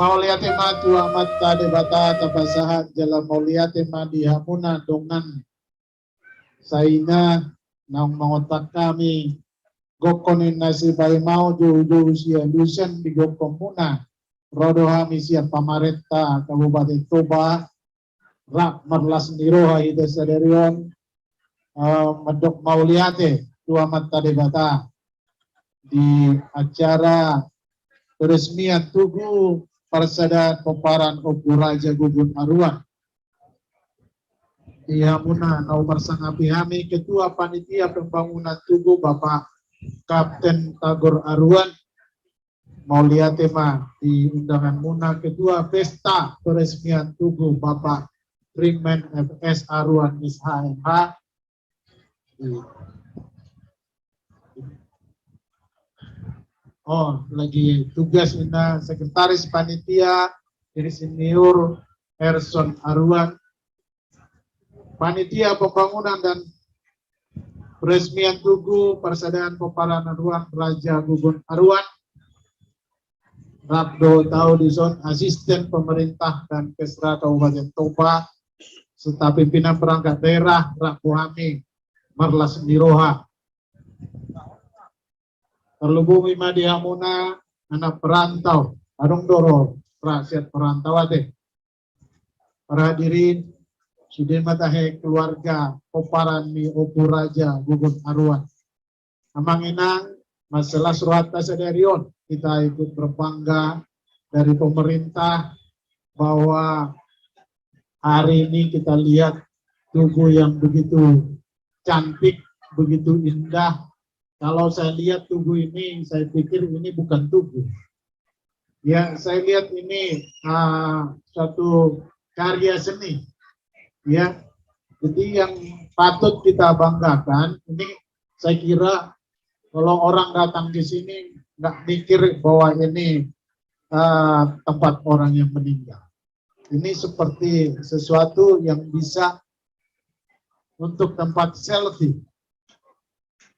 Mauliate matu amat tade bata tapasahat jalan mauliate madi hamuna dongan saina nang mengotak kami gokonin nasi bayi mau jauh-jauh sia lusen di gokon muna rodo hami sia pamarenta Kabupaten Toba rak merlas niroha ide sadarion medok mauliate tu amat tade bata di acara peresmian Tugu Persada Peparan Opu Raja Gugun Aruan. Ia muna nau bersangapi kami Ketua Panitia Pembangunan Tugu Bapak Kapten Tagor Aruan. Mau lihat tema di undangan muna Ketua Pesta Peresmian Tugu Bapak Ringman FS Aruan SHMH. Oh, lagi tugas ina Sekretaris Panitia Diri Senior Erson Aruan, Panitia Pembangunan dan Peresmian Tugu Persaudaraan Peparan Aruan Raja Gugun Aruan, Rabdo Taudison Asisten Pemerintah dan Kesra Kabupaten Toba, serta pimpinan perangkat daerah Rakuhami Marlas Niroha. Terlebih Madi Hamuna anak perantau Adong Doro rakyat perantau ade para hadirin sudah matahe keluarga Peparan mi Opu Raja Gugun Aruan amang inang masalah surat tasadarion kita ikut berbangga dari pemerintah bahwa hari ini kita lihat tugu yang begitu cantik, begitu indah. Kalau saya lihat tugu ini, saya pikir ini bukan tugu. Ya, saya lihat ini suatu karya seni. Ya, jadi yang patut kita banggakan, ini saya kira kalau orang datang di sini nggak mikir bahwa ini tempat orang yang meninggal. Ini seperti sesuatu yang bisa untuk tempat selfie.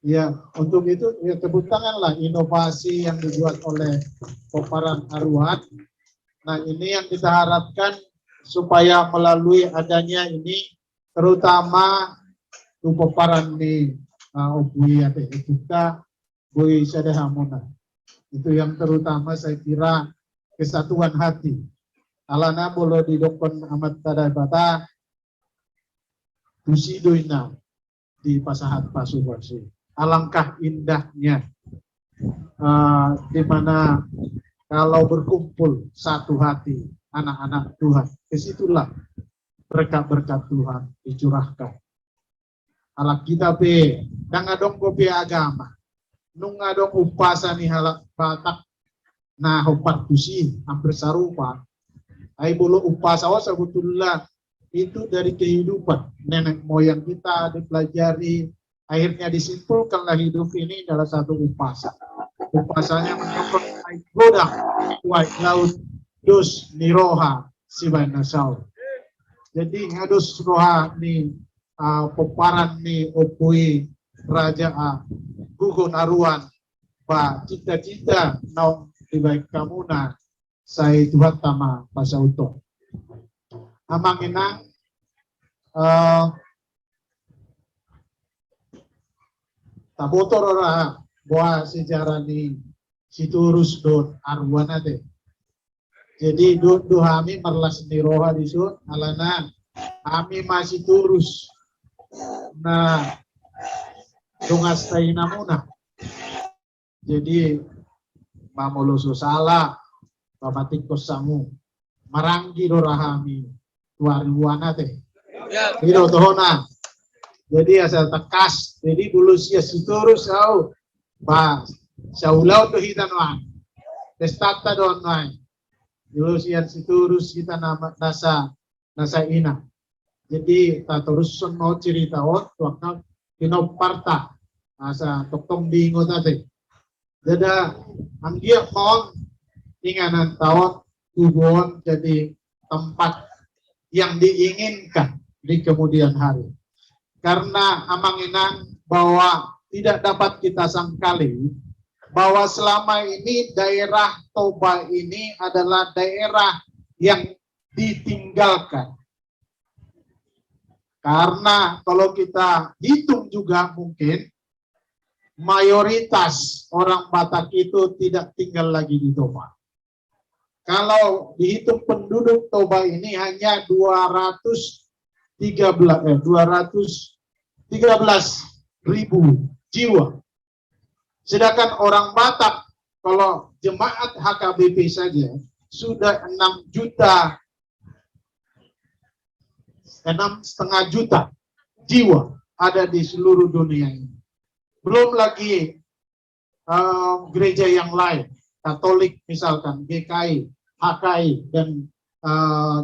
Ya, untuk itu ya tepuk tanganlah inovasi yang dibuat oleh Peparan Aruan. Nah, ini yang kita harapkan supaya melalui adanya ini, terutama tu Peparan di Opu Ate kita Bui Sadahamuna. Itu yang terutama saya kira kesatuan hati. Alana bolo di dokon amat tada bata tusidoina di pasahat pasuwarsi. Alangkah indahnya di mana kalau berkumpul satu hati anak-anak Tuhan, disitulah berkat-berkat Tuhan dicurahkan. Alak kita pe, dangadong kopi agama, nung adong upasa ni halak batak, nah upat kusi hampir sarupa, ay bulu upasa sebetulnya itu dari kehidupan nenek moyang kita dipelajari. Akhirnya disimpulkanlah hidup ini adalah satu upasa. Upasanya menyokong naik godang, white laut, dus niroha, sibai nasau. Jadi ngadus roha ni Peparan ni Opui Raja Gugun Aruan, ba cita-cita naung dibaik kamuna, saya Tuhan tama pasauto. Amang inang, tabotor ora buah sejarah ni siturus don Aruan ade. Jadi do kami merlas niroha disun alana kami masih turus. Nah, dungas tayo na muna. Jadi mamuluso sala papatik ko sangu maranggi do rahami tuariwan ate. Dino tohona. Jadi asal tekas, jadi bulu sia siturus au ba saulau to hitanwan. Destata don nai. Bulu sia siturus kita nama nasa ina. Jadi tak terus no cerita waktu pinoparta asa toktong bingo tadi. Jadi ang dia kon inganan tahun tubuhan jadi tempat yang diinginkan di kemudian hari. Karena amang inang bahwa tidak dapat kita sangkali bahwa selama ini daerah Toba ini adalah daerah yang ditinggalkan. Karena kalau kita hitung juga mungkin mayoritas orang Batak itu tidak tinggal lagi di Toba. Kalau dihitung penduduk Toba ini hanya 213.000 jiwa. Sedangkan orang Batak, kalau jemaat HKBP saja, sudah 6,5 juta jiwa ada di seluruh dunia ini. Belum lagi gereja yang lain, Katolik misalkan, GKI, HKI, dan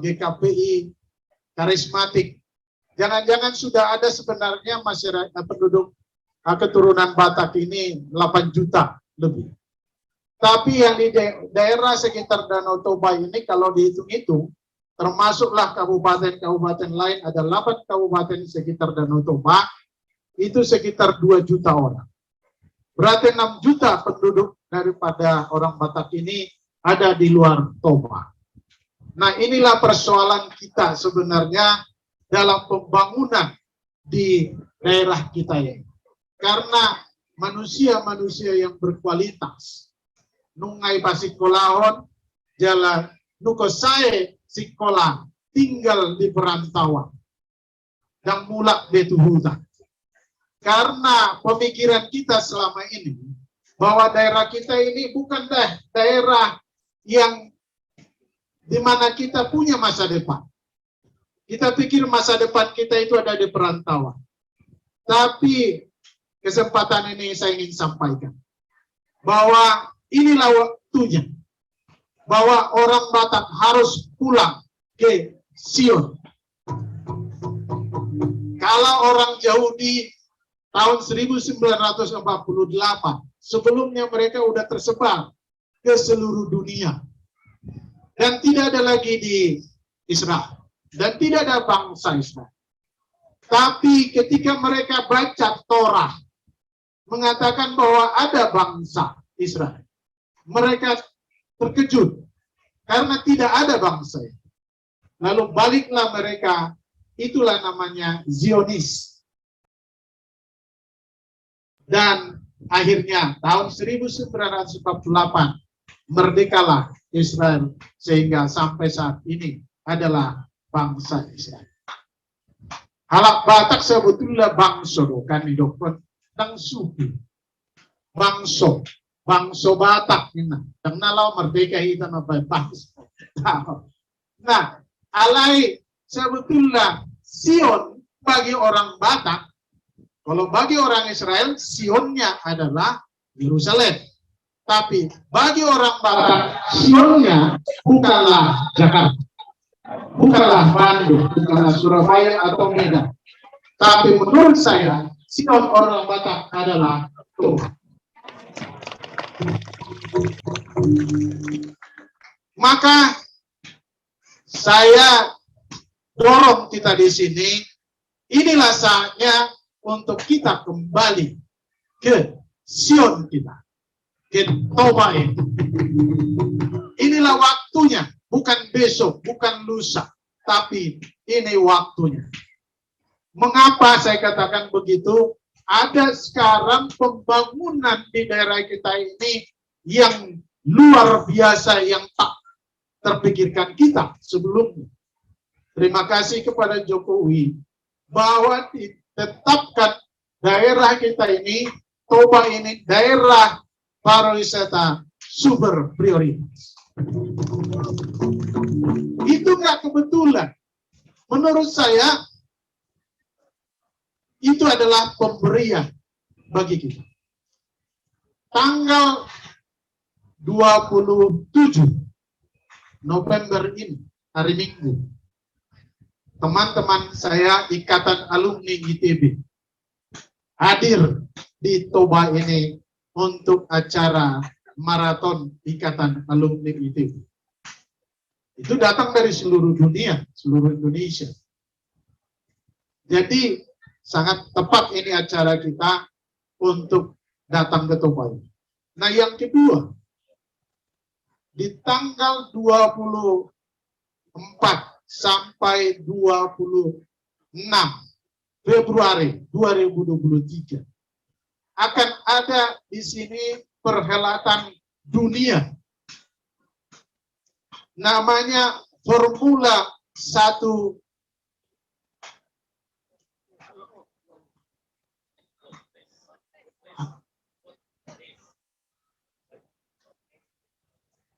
GKPI, karismatik. Jangan-jangan sudah ada sebenarnya masyarakat penduduk keturunan Batak ini 8 juta lebih. Tapi yang di daerah sekitar Danau Toba ini kalau dihitung-hitung, termasuklah kabupaten-kabupaten lain, ada 8 kabupaten sekitar Danau Toba, itu sekitar 2 juta orang. Berarti 6 juta penduduk daripada orang Batak ini ada di luar Toba. Nah, inilah persoalan kita sebenarnya dalam pembangunan di daerah kita ini. Karena manusia-manusia yang berkualitas, nungai pasikolahon, jalan nukosae sikolah, tinggal di perantauan, dan mulak betuhutan. Karena pemikiran kita selama ini, bahwa daerah kita ini bukan daerah yang dimana kita punya masa depan. Kita pikir masa depan kita itu ada di perantauan. Tapi kesempatan ini saya ingin sampaikan bahwa inilah waktunya bahwa orang Batak harus pulang ke Sion. Kalau orang Yahudi tahun 1948, sebelumnya mereka sudah tersebar ke seluruh dunia. Dan tidak ada lagi di Israel. Dan tidak ada bangsa Israel. Tapi ketika mereka baca Torah, mengatakan bahwa ada bangsa Israel, mereka terkejut karena tidak ada bangsa. Lalu baliklah mereka, itulah namanya Zionis. Dan akhirnya tahun 1948 merdekalah Israel, sehingga sampai saat ini adalah bangsa Israel. Halak Batak sebetulnya bangsa kan hidupkan tang suku bangsa Batak ini tang nalau merdeka kita apa bangsa. Nah, alai sebetulnya Sion bagi orang Batak, kalau bagi orang Israel Sionnya adalah Yerusalem. Tapi bagi orang Batak Sionnya bukanlah Jakarta, bukanlah Bandung, bukanlah Surabaya atau Medan. Tapi menurut saya Sion orang Batak adalah Toba. Maka saya dorong kita di sini, inilah saatnya untuk kita kembali ke Sion kita, ke Toba ini. Inilah waktunya, bukan besok, bukan lusa, tapi ini waktunya. Mengapa saya katakan begitu? Ada sekarang pembangunan di daerah kita ini yang luar biasa, yang tak terpikirkan kita sebelumnya. Terima kasih kepada Jokowi bahwa ditetapkan daerah kita ini, Toba ini, daerah pariwisata super prioritas. Itu nggak kebetulan. Menurut saya, itu adalah pemberian bagi kita. Tanggal 27 November ini, hari Minggu, teman-teman saya Ikatan Alumni ITB hadir di Toba ini untuk acara maraton Ikatan Alumni ITB. Itu datang dari seluruh dunia, seluruh Indonesia. Jadi sangat tepat ini acara kita untuk datang ke Toba ini. Nah, yang kedua, di tanggal 24 sampai 26 Februari 2023 akan ada di sini perhelatan dunia namanya Formula 1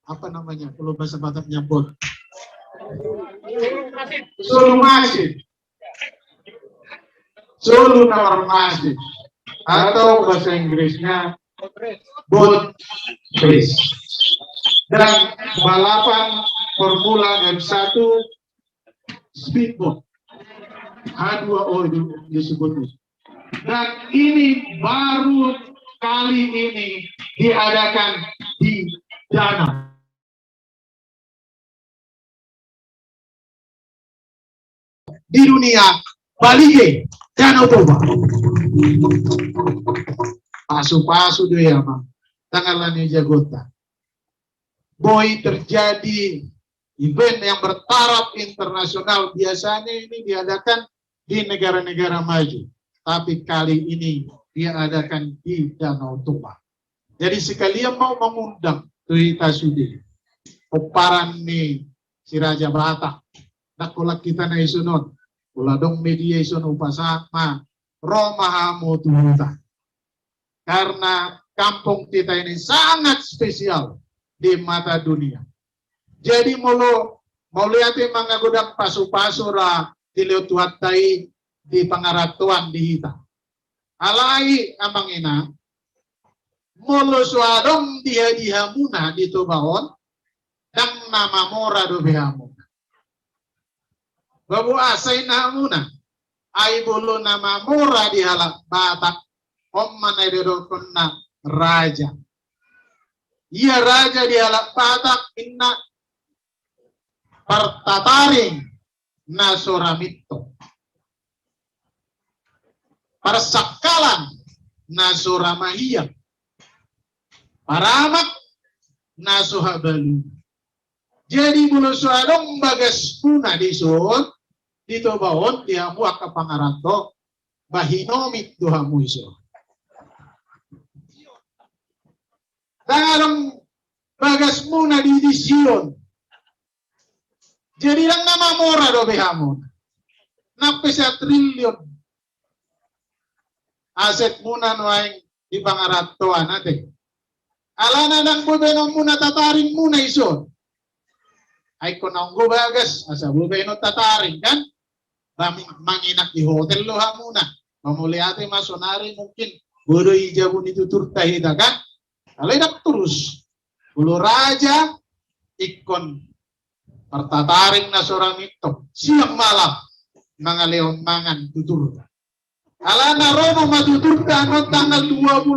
apa namanya kalau bahasa Bataknya bot Solo Tower Masif atau bahasa Inggrisnya boat race dan balapan Formula M1 speedboat H2O itu disebutnya. Dan ini baru kali ini diadakan di danau. Di dunia Balige, Danau Toba. Pasu-pasu dia mah. Tangalannya jagota. Boy terjadi event yang bertaraf internasional. Biasanya ini diadakan di negara-negara maju. Tapi kali ini diadakan di Danau Toba. Jadi sekalian mau mengundang Tuita Sudi. Oparan nih si Raja Batak. Nakulak kita na isunod. Uladong media isunod upasama. Romahamu Tuhuta. Karena kampung kita ini sangat spesial di mata dunia. Jadi mau lihat mga gudang pasu-pasura di Leutuatai di Pangaratuan di Hita. Alai amang ina mulu suadong dia dihamuna di Tobaon dan nama mora do behamuna. Babu asay na muna ay bulu nama mora di halak Batak omman ay dodokon na raja. Iya raja di halak Batak inna partataring na soramito. Persakalan na soramahiyang. Paramak na sohabalu. Jadi bulu suadong bagas puna di sun dito baon dihamu aka pangaranto bahinomit duhamu iso. Tangarang bagas muna di Sion. Jadi lang nama mora do behamu. Napesa trilyon aset muna nuaing di pangarantoan natin. Alana nang bubeno muna tataring muna iso. Ay kunang gubagas, asa bubeno tataring kan? Manginak di hotel loha muna. Mamuli ate masonari mungkin bodo ijabu ditutur tahida kan? Alainak terus. Bulu raja ikon pertataring na sorang ito. Siang malam mga leon mangan tutur. Alana rono matutur tanong tanggal 26,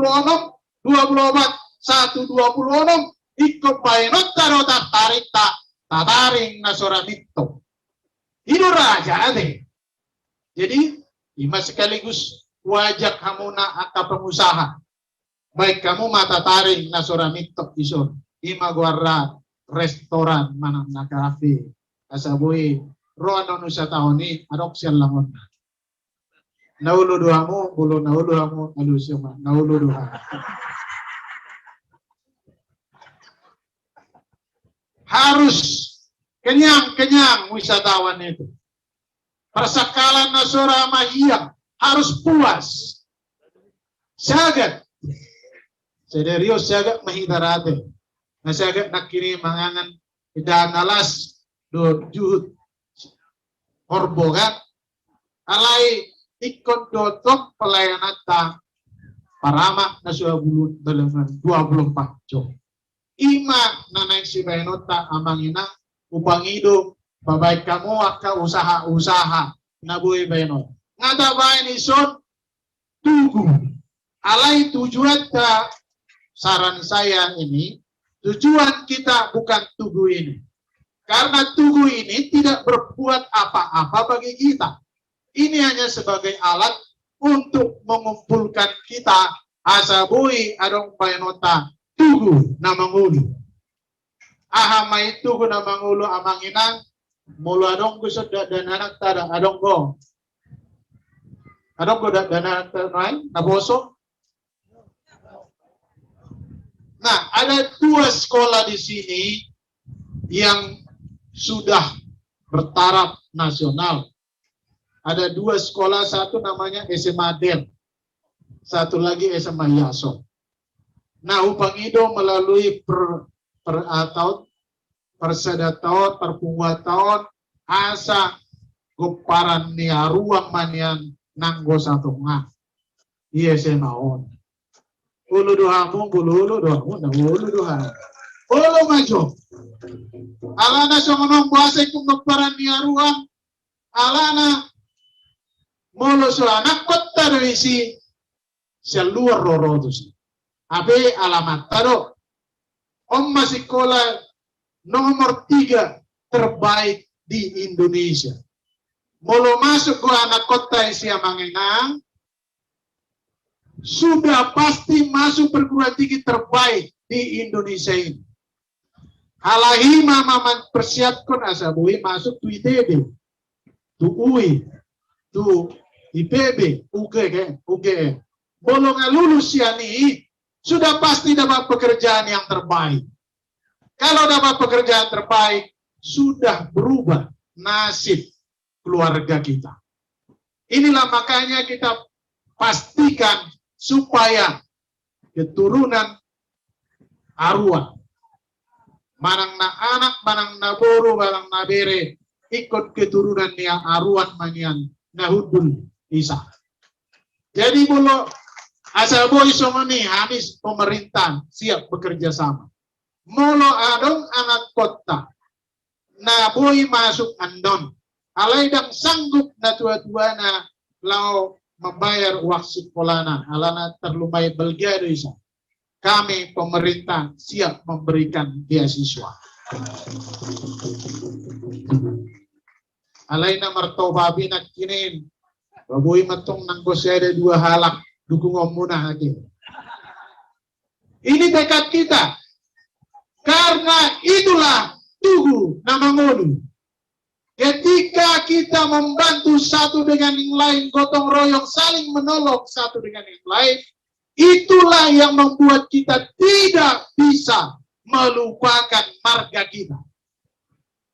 24, 1, 26 ikon painot taro tataring na sorang ito. Ino raja ate. Jadi, ima sekaligus wajak kamu na aka pengusaha. Baik kamu matataring na soramitok ison. Ima guarra restoran manang na kafe. Kasabuhi, roano no sa taon ni adok siya langon na. Nauluduha mo, bulo nauluduha mo, alusyo ma, nauluduha. Harus kenyang-kenyang wisatawan itu. Persakalan na soramahiyang harus puas. Sagat. Serius sagat mahidarate. Na sagat nakini mangangan idanalas do juhud korbo kan. Alay ikon dotok pelayanan ta paramak na suha bulut dalam 24 jam. Ima nanay si Benota amangina upang hidup babaik kamu aka usaha-usaha nabuhi Benot. Ngada bain ison tugu. Alay tujuan ta saran saya ini tujuan kita bukan tugu ini. Karena tugu ini tidak berbuat apa-apa bagi kita. Ini hanya sebagai alat untuk mengumpulkan kita asabui adong Benota tugu na mangulu. Ahamay tugu na mangulu amanginang mulu adong ko sa dananak tada adong ko dananak tada naboso. Nah, ada 2 sekolah di sini yang sudah bertaraf nasional. Ada 2 sekolah, satu namanya SMA Den, satu lagi SMA Yaso. Nah, upang itu melalui persedataon, perpunguatan, asa guparan niya ruang manian nanggo satu nga. Iya SMA on. Ulu dohamu, bulu dohamu, na ulu dohamu. Ulu maju. Alana somonong bahasa kung guparan niya ruang, alana molo so anak kota do isi seluar rorodos. Abe alamat tado. Om masikola nomor 3 terbaik di Indonesia. Molo masuk ke anak kota isi Amanginang, sudah pasti masuk perguruan tinggi terbaik di Indonesia ini. Halahi mama persiapkan asabui masuk tu ITB, tu UI, tu IPB, UGM. Bolong lulus yani sudah pasti dapat pekerjaan yang terbaik. Kalau dapat pekerjaan terbaik, sudah berubah nasib keluarga kita. Inilah makanya kita pastikan supaya keturunan arwah, manang na anak, manang na boro, manang na bere, ikut keturunan niya arwah manian nahudul isa. Jadi bolo asal boy somoni habis pemerintah siap bekerja sama. Molo adong anak kota, na boy masuk andon. Alay dang sanggup na tua-tua na lau membayar uang sekolahna, alana terlumai belgia isa. Kami pemerintah siap memberikan beasiswa. Alay na martobabi na kinin, baboy matong nangko siya ada 2 halak, dukung muna lagi. Ini tekad kita. Karena itulah tugu na mangulu. Ketika kita membantu satu dengan yang lain, gotong royong saling menolong satu dengan yang lain, itulah yang membuat kita tidak bisa melupakan marga kita.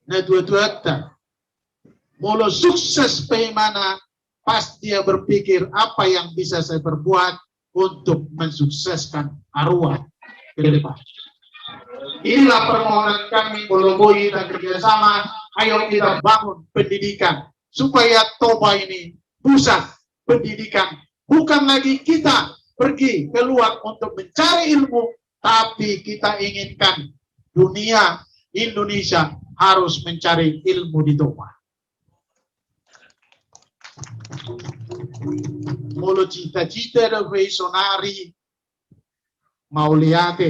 Nah, dua-duanya mulu sukses bagaimana pas dia berpikir apa yang bisa saya berbuat untuk mensukseskan arwah ke depan. Inilah permohonan kami Boloboi dan kerjasama. Ayo kita bangun pendidikan supaya Toba ini pusat pendidikan. Bukan lagi kita pergi keluar untuk mencari ilmu, tapi kita inginkan dunia Indonesia harus mencari ilmu di Toba. Mulu cita-cita dan visionari mau lihat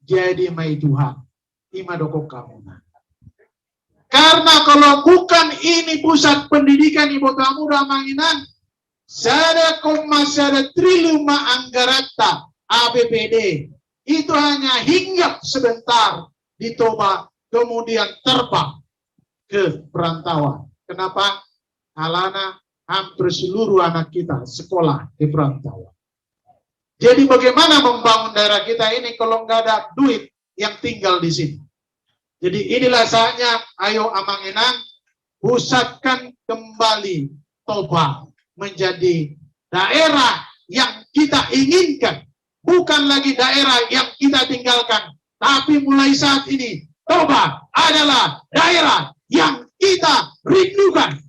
jadi mai Tuhan ima doko kamu. Karena kalau bukan ini pusat pendidikan Ibu Tamu Ramanginan, sada triliun anggarata APBD itu hanya hinggap sebentar di Toba, kemudian terbang ke perantauan. Kenapa? Alana hampir seluruh anak kita sekolah di perantauan. Jadi bagaimana membangun daerah kita ini kalau nggak ada duit yang tinggal di sini? Jadi inilah saatnya, ayo Amanginang, pusatkan kembali Toba menjadi daerah yang kita inginkan. Bukan lagi daerah yang kita tinggalkan. Tapi mulai saat ini, Toba adalah daerah yang kita rindukan.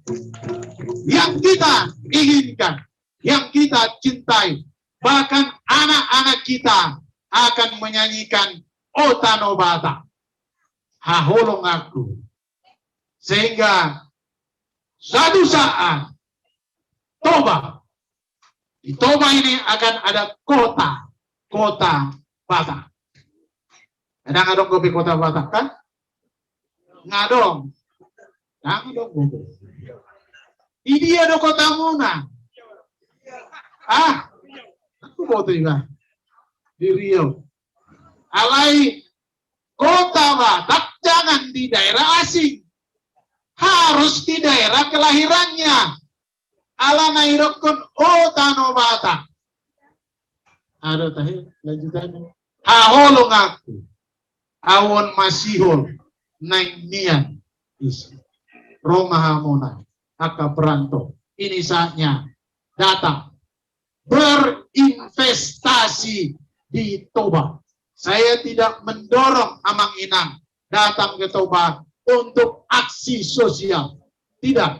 Yang kita inginkan. Yang kita cintai. Bahkan anak-anak kita akan menyanyikan Otanobata. Haholong aku. Sehingga suatu saat Toba. Di Toba ini akan ada kota Batak. Ada ngadong kopi kota Batak kan? Ngadong. Ngadong kopi. Ini ada kota Muna. Aku mau terima. Di Riau. Alai kota Batak jangan di daerah asing. Harus di daerah kelahirannya. Ala nairokun otano Batak. Ada tahi lanjutannya. Aholo ngaku. Awon masihol. Naik nian. Roma Hamona. Aka Peranto. Ini saatnya datang. Berinvestasi di Toba. Saya tidak mendorong Amang Inang datang ke Toba untuk aksi sosial. Tidak.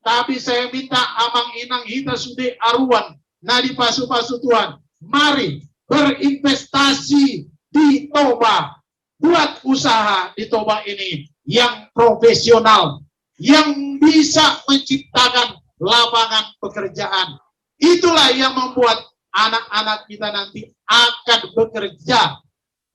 Tapi saya minta Amang Inang hita sude aruan. Nadi pasu-pasu Tuhan. Mari berinvestasi di Toba. Buat usaha di Toba ini yang profesional. Yang bisa menciptakan lapangan pekerjaan. Itulah yang membuat anak-anak kita nanti akan bekerja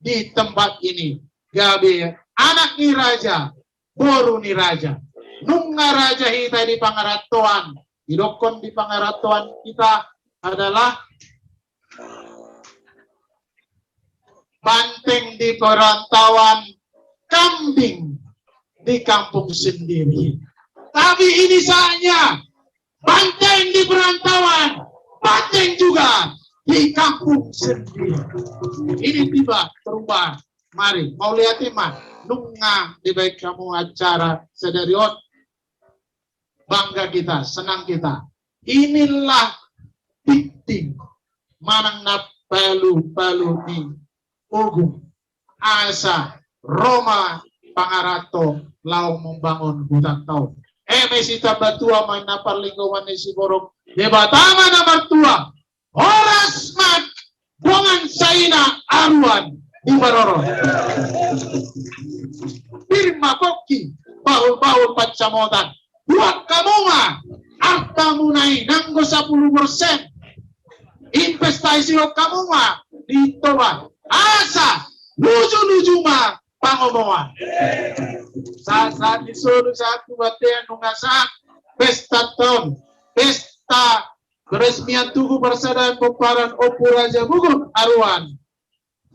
di tempat ini. Gabe anak ni raja, boru ni raja. Nunga raja kita di pangaratoan. Idokon di pangaratoan kita adalah banteng di perantauan, kambing di kampung sendiri. Tapi ini saatnya banteng di perantauan, banteng juga di kampung sendiri. Ini tiba perubahan. Mari, mau lihat mah, nunga di baik kamu acara sedariot. Bangga kita, senang kita. Inilah titik manang na palu-palu di Ugung. Asa Roma Pangarato lau membangun hutan tau. Mesita batua main napar lingkungan si borok. Debatama nomor 2. Horas mat dongan saina aruan di Baroro. Firma koki baul-baul pacamotan. Buat kamu mah arta munai nanggo 10%. Investasi lo kamu mah di Toba. Asa luju-luju mah pangomongan. Saat disuruh satu batean nungasak pesta tahun, pesta peresmian Tugu Persaudaraan Komparan Opu Raja Gugun Aruan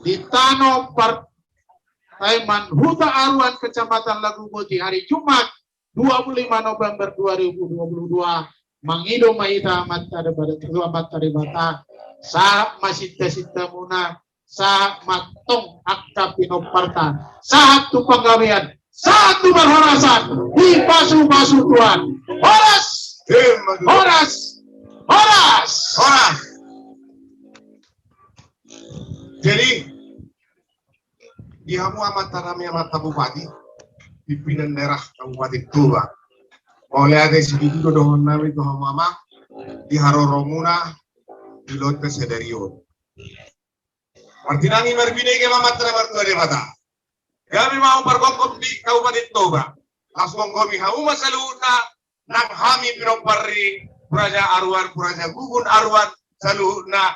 di Tano Partaiman Huta Aruan Kecamatan Lagu Putih hari Jumat 25 November 2022 Mangido Mahita Matade pada Ketua Matade Bata Saat Masita Sita Muna Saat Matong Akapino Partan Saat tu penggawean satu berhorasan di pasu-pasu Tuhan. Horas! Horas! Horas! Horas! Jadi, di hamu amat tanami amat bupati, pimpinan daerah Kabupaten Toba. Oleh ada sedikit dohon nami dohon mama, di Haroromuna, di Lotte Sederio. Martinangi marbine ke mama tanamar tuh ada mata. Kami mau bergongkong di Kabupaten Toba. Langsung kami hamu masaluna nang hami pinompari Praja Aruan, Praja Gugun Aruan, saluna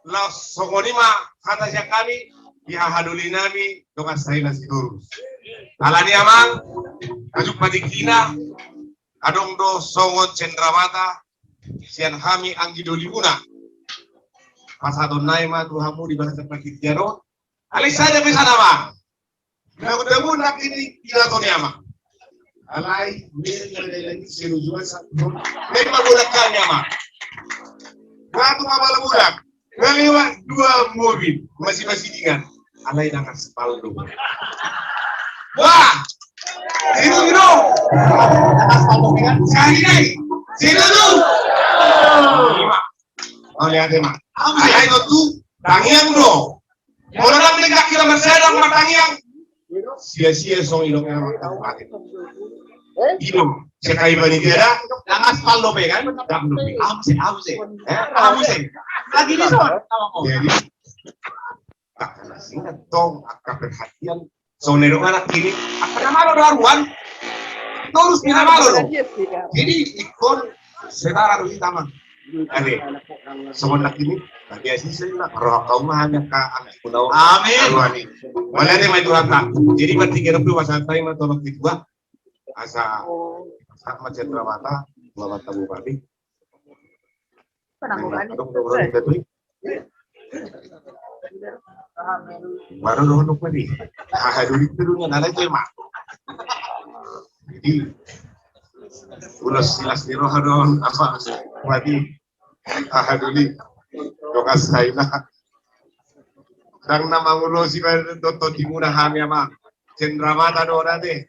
langsongonima kata siya kami ihahaduli nami dengan saya nasi turus. Alani amang, ajuk patikina, adong do songon cendramata, sian hami anggidoli muna. Pasadon naima tuhamu di bahasa pakitiano. Alis saja bisa nama. Namudamu nak ini kilaton yama. Alai mir lagi selujuan satu. Memang bulatkan yama. Waktu malam budak. Lewat 2 mobil masih dengan. Alai dengan spaldo. Wah. Itu. Spaldo dengan sekali lagi. Sini tu. Oh lihat ya mak. Alai itu tangiang do. Orang mereka kira bersedang matangiang. Sia-sia song ilong yang kabupaten. Ilong sekai bani tiada, langas paldo kan? Amse. Lagi di sana. Jadi, akan singkat tong akan perhatian. Sonero anak ini akan malu daruan. Terus tidak malu. Jadi ikon setara di taman. Ade, sebenarnya ini bagi asisten lah. Roh kau mah hanya ka anak pulau. Amin. Malah dia mai Tuhan tak. Jadi bertiga ribu masa time atau waktu dua asa sama cendera mata dua mata bupati. Penangguhan itu. Baru doon pa rin. Hahadulit na doon yan. Alay ko yung mako. Jadi, ulos silas ni Rohanon, apa, wadi, hahadulit. Dokas say na. Dang na mangulo si Dr. Timuna Hami ama. Cendramata doon natin.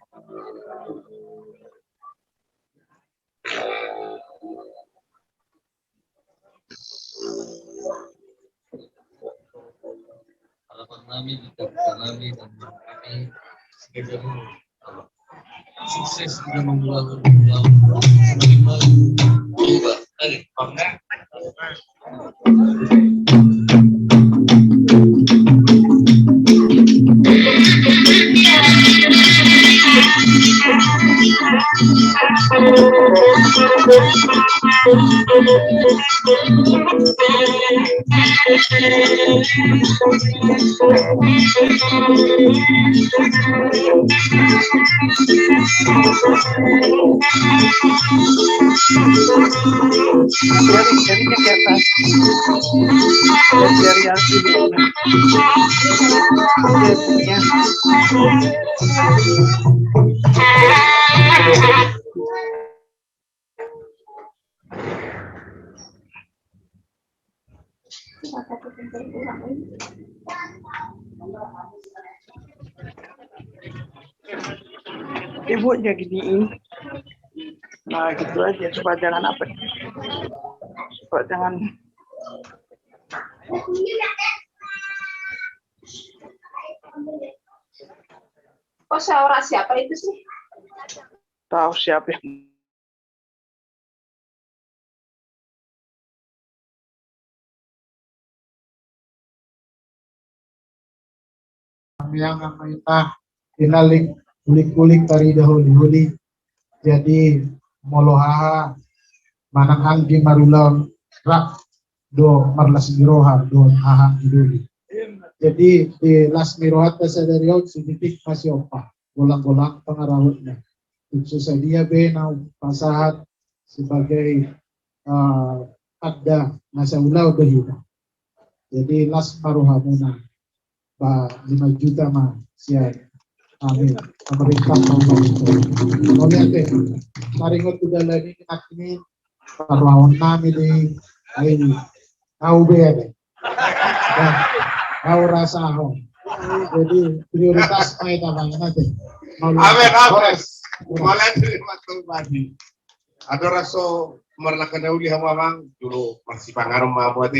Harapan namin, itakta namin, ang kami, segera sukses kita membangun beriman, coba, tarik, bangga. Jarinya ke atas. Jari jarinya. Ibu aja giniin. Nah gitu aja supaya jangan apa, supaya jangan Oh, seorang siapa itu sih? tahu siapa yang kita inaling kulik-kulik tari dahulu-huli. Jadi molohaha manang anggi marulon rak do marlas miroha do aha iduli. Jadi di las mirohat sadariot siditik masih opa golang-golang pengarawatnya. Khususnya dia benau pasahat sebagai ada nasa ulau dahulu. Jadi las maruhamuna 5 juta mah siap. Amin. Pemerintah mau lihat maringot udah lagi ini parlawan kami di ini tahu beda. Tahu rasa ho. Jadi prioritas kita banget nanti. Amin, amin. Mulai dari waktu pagi. Ada rasa merlakan uli hamamang dulu masih pangarum mabuat